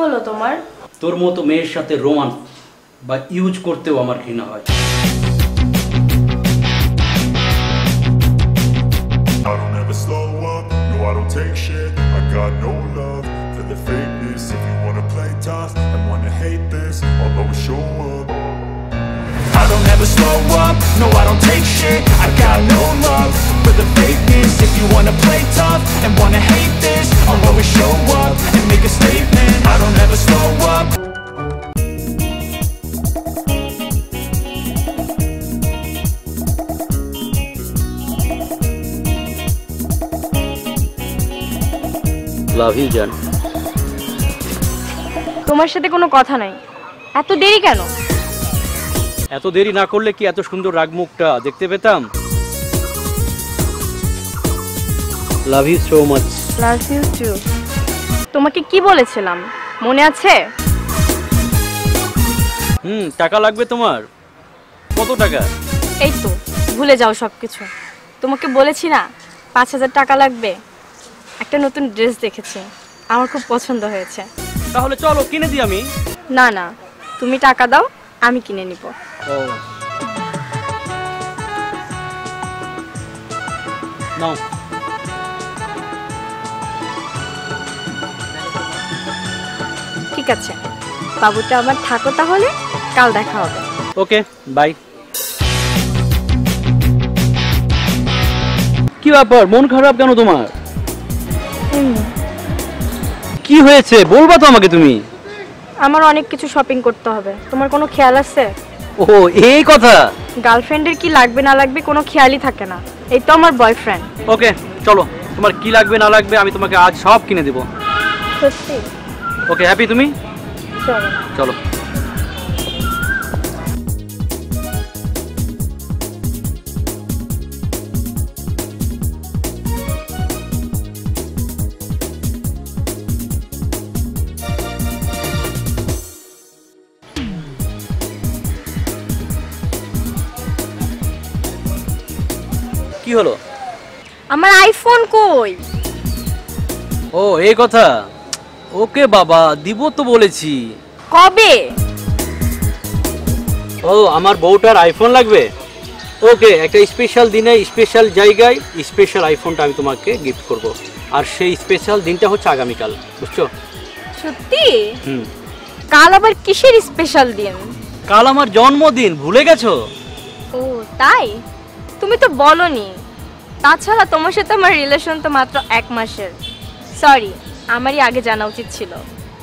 হলো তোমার? তোর মতো মেয়ের সাথে রোমান্স বা ইউজ করতেও আমার ঘৃণা হয়। I don't ever slow up, no I don't take shit. I got no love for the fakeness. If you wanna play tough and wanna hate this, I'll always show up. I don't ever slow up, no I don't take shit. I got no love for the fakeness. If you wanna play tough and wanna hate this, I'll always show up and make a statement. I don't ever slow up. Love you জান। তোমার সাথে কোনো কথা নাই, এত দেরি কেন? এত দেরি না করলে কি এত সুন্দর রাগমুখটা দেখতে পেতাম? Love you so much. Love you too. তোমাকে কি বলেছিলাম মনে আছে? টাকা লাগবে তোমার? কত টাকা? এই তো ভুলে যাও সবকিছু। তোমাকে বলেছি না 5,000 টাকা লাগবে। একটা নতুন ড্রেস দেখেছি, আমার খুব পছন্দ হয়েছে। তাহলে চলো কিনে দিই আমি। না না, তুমি টাকা দাও, আমি কিনে নিব। ও নাও। ঠিক আছে বাবুটা আমার, থাকো তাহলে, কাল দেখা হবে। Okay bye. কি ব্যাপার, মন খারাপ কেন তোমার? কি হয়েছে বলবা তো আমাকে তুমি। আমার অনেক কিছু শপিং করতে হবে, তোমার কোনো খেয়াল আছে? ও এই কথা। গার্লফ্রেন্ডের কি লাগবে না লাগবে কোনো খেয়ালই থাকে না, এই তো আমার বয়ফ্রেন্ড। ওকে চলো, তোমার কি লাগবে না লাগবে আমি তোমাকে আজ সব কিনে দেব। সত্যি? ওকে হ্যাপি তুমি? চলো চলো। কি হলো? আমার আইফোন কই? ও এই কথা। ওকে বাবা, দিব তো বলেছি। কবে? ও আমার বউটার আইফোন লাগবে। ওকে, একটা স্পেশাল দিনে স্পেশাল জায়গায় স্পেশাল আইফোনটা আমি তোমাকে গিফট করব। আর সেই স্পেশাল দিনটা হচ্ছে আগামীকাল, বুঝছো? সত্যি? কাল আবার কিসের স্পেশাল দিন? কাল আমার জন্মদিন, ভুলে গেছো? ও তাই? তুমি তো বলনি। তাছাড়া তোমার সাথে আমার রিলেশন তো মাত্র 1 মাসের। সরি, আমারই আগে জানা উচিত ছিল।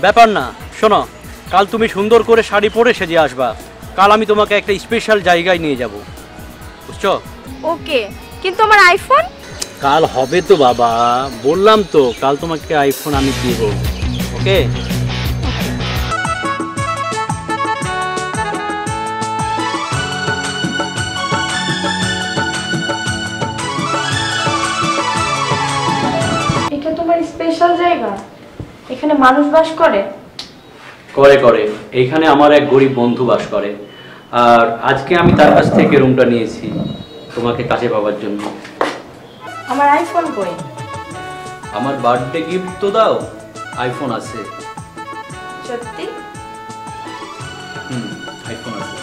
ব্যাপার না, শোনো, কাল তুমি সুন্দর করে শাড়ি পরে সেজে আসবা। কাল আমি তোমাকে একটা স্পেশাল জায়গায় নিয়ে যাব, বুঝছো? ওকে, কিন্তু আমার আইফোন? কাল হবে তো বাবা, বললাম তো কাল তোমাকে আইফোন আমি দিব। ওকে এটা তোমার স্পেশাল জায়গা? এখানে মানুষ বাস করে? করে করে, এইখানে আমার এক গরিব বন্ধু বাস করে। আর আজকে আমি তার কাছ থেকে রুমটা নিয়েছি তোমাকে কাছে পাওয়ার জন্য। আমার আইফোন কই? আমার বার্থডে গিফট তো দাও, আইফোন আছে। সত্যি? আইফোন আছে।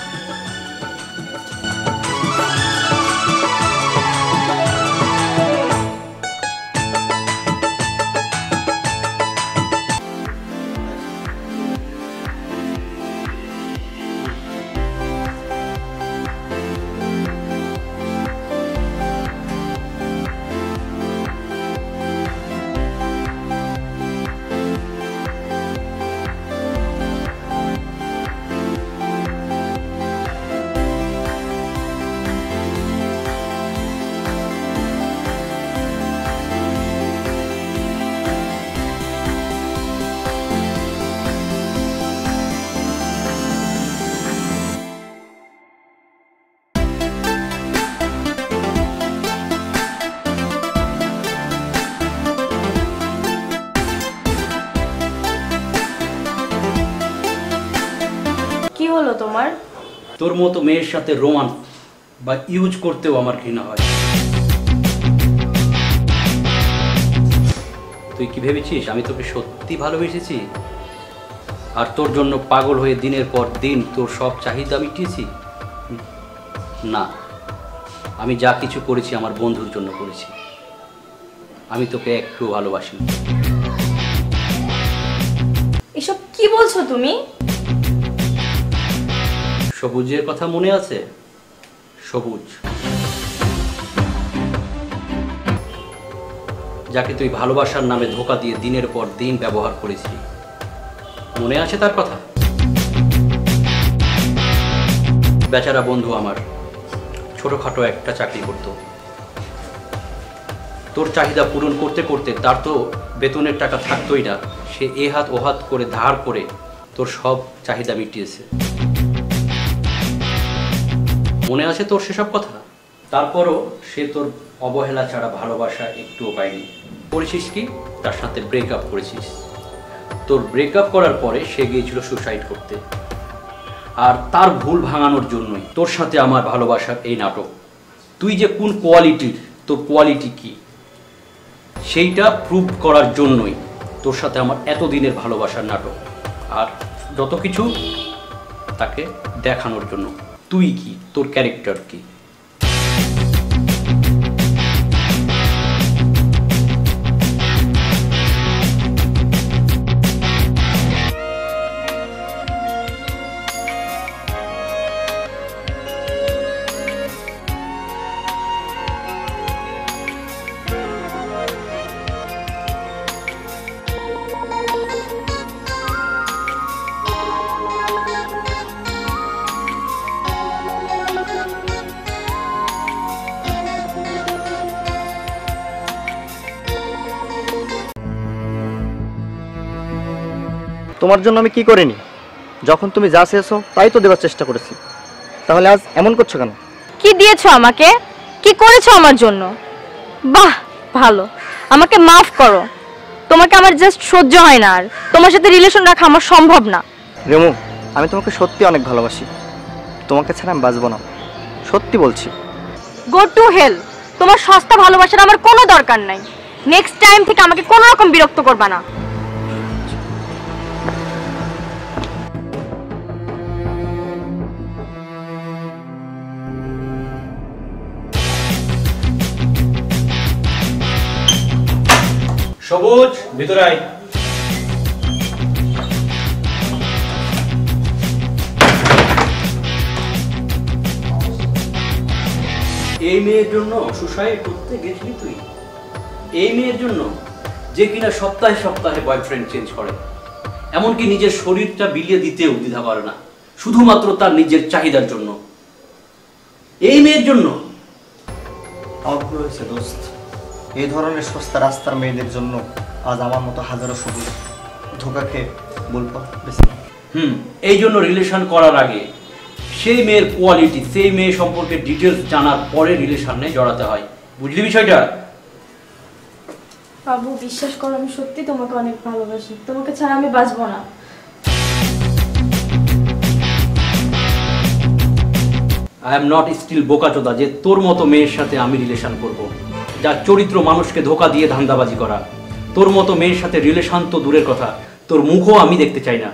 কি হলো তোমার? তোর মতো মেয়ের সাথে রোমান্স বা ইউজ করতেও আমার ঘৃণা হয়। তুই কি ভেবেছিস আমি তোকে সত্যি ভালোবেসেছি? আর তোর জন্য পাগল হয়ে দিনের পর দিন তোর সব চাহিদা মিটিয়েছি? না, আমি যা কিছু করেছি আমার বন্ধুর জন্য করেছি। আমি তোকে একটু ভালোবাসি। এসব কি বলছো তুমি? সবুজের কথা মনে আছে? সবুজ, যাকে তুই ভালোবাসার নামে ধোঁকা দিয়ে দিনের পর দিন ব্যবহার করেছিলি, মনে আছে তার কথা? বেচারা বন্ধু আমার ছোটখাটো একটা চাকরি করত। তোর চাহিদা পূরণ করতে করতে তার তো বেতনের টাকা থাকতোই না, সে এ হাত ও হাত করে ধার করে তোর সব চাহিদা মিটিয়েছে। মনে আছে তোর সেসব কথা? তারপরও সে তোর অবহেলা ছাড়া ভালোবাসা একটুও পায়নি। করেছিস কি? তার সাথে ব্রেকআপ করেছিস। তোর ব্রেকআপ করার পরে সে গিয়েছিল সুসাইড করতে। আর তার ভুল ভাঙানোর জন্যই তোর সাথে আমার ভালোবাসার এই নাটক। তুই যে কোন কোয়ালিটির, তোর কোয়ালিটি কি, সেইটা প্রুভ করার জন্যই তোর সাথে আমার এতদিনের ভালোবাসার নাটক। আর যত কিছু তাকে দেখানোর জন্য তুই কি, তোর ক্যারেক্টার কি। তোমার জন্য আমি কি করিনি? যখন তুমি যা চেয়েছো তাই তো দেওয়ার চেষ্টা করেছি, তাহলে আজ এমন করছো কেন? কি দিয়েছো আমাকে? কি করেছো আমার জন্য? বাহ, ভালো, আমাকে মাফ করো। তোমাকে আমার জাস্ট সহ্য হয় না, আর তোমার সাথে রিলেশন রাখা আমার সম্ভব না। রেমু, আমি তোমাকে সত্যি অনেক ভালোবাসি, তোমাকে ছাড়া আমি বাঁচবো না, সত্যি বলছি। গো টু হেল, তোমার সস্তা ভালোবাসার আমার কোনো দরকার নাই। নেক্সট টাইম থেকে আমাকে কোনো রকম বিরক্ত করবা না। সবুজ, ভিতরে আয়। এই মেয়ের জন্য সুসাইড করতে গেছিলি তুই? এই মেয়ের জন্য, যে কিনা সপ্তাহে সপ্তাহে বয়ফ্রেন্ড চেঞ্জ করে, এমনকি নিজের শরীরটা বিলিয়ে দিতেও দ্বিধা করে না, শুধুমাত্র তার নিজের চাহিদার জন্য। এই মেয়ের জন্য আমার ভুল হয়েছে দোস্ত। এই ধরনের সস্তা রাস্তার মেয়েদের জন্য আজ আমার মতো হাজারো সবুজ ধোকা খেয়ে বলবো বেশি। এই জন্য রিলেশন করার আগে সেই মেয়ের কোয়ালিটি, সেই মেয়ে সম্পর্কে ডিটেলস জানার পরে রিলেশনে জড়াতে হয়। বুঝলি বিষয়টা? বাবু, বিশ্বাস করো, আমি সত্যি তোমাকে অনেক ভালোবাসি। তোমাকে ছাড়া আমি বাঁচবো না। আই এম নট স্টিল বোকাচোদা যে তোর মতো মেয়ের সাথে আমি রিলেশন করব, যার চরিত্র মানুষকে ধোকা দিয়ে ধান্দাবাজি করা। তোর মতো মেয়ের সাথে রিলেশন তো দূরের কথা, তোর মুখও আমি দেখতে চাই না।